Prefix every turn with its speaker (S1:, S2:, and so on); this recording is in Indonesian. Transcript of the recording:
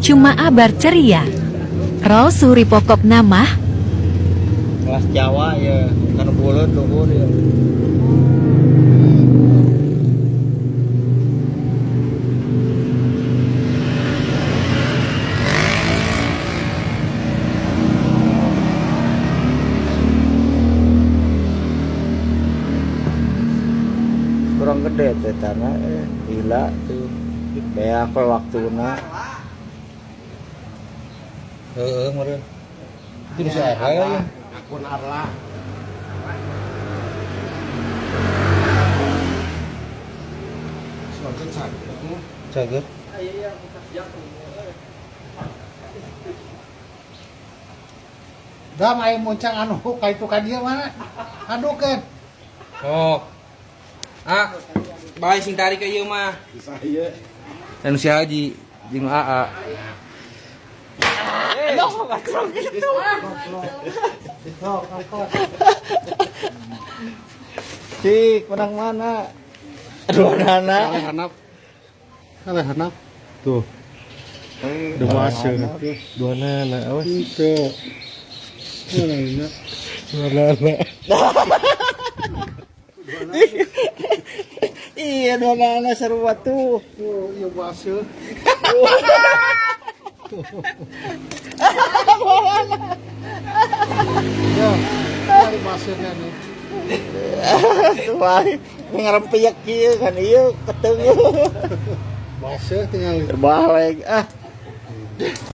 S1: cuma abar ceria. Raw suri pokok nama.
S2: Kelas Jawa ya, kan bulat luhur ya. Kurang gede teh tanah gila tuh. Kayak apa waktuna. Meureun. Itu bisa apa ya? Akun Arla. Suatu cager.
S3: Dam aya moncang anu kaitu ka dieu mana? Adukeun.
S4: Oh. Bae sing tarik ke ieu mah.
S3: Saya.
S4: Anu si Haji jeung AA.
S2: Cik, menang mana? Aduh, anak.
S3: Kalah hanap. Tuh. Dua hasil.
S2: Dua anak, awas.
S3: Itu. Mana?
S2: Iya, dua anak seru tuh.
S3: Oh, iya hasil. Ya, dari hasilnya nih.
S2: Wah, ngarempiak kieu kan ieu ketemu.
S3: Hasil tinggal
S2: Terbalik.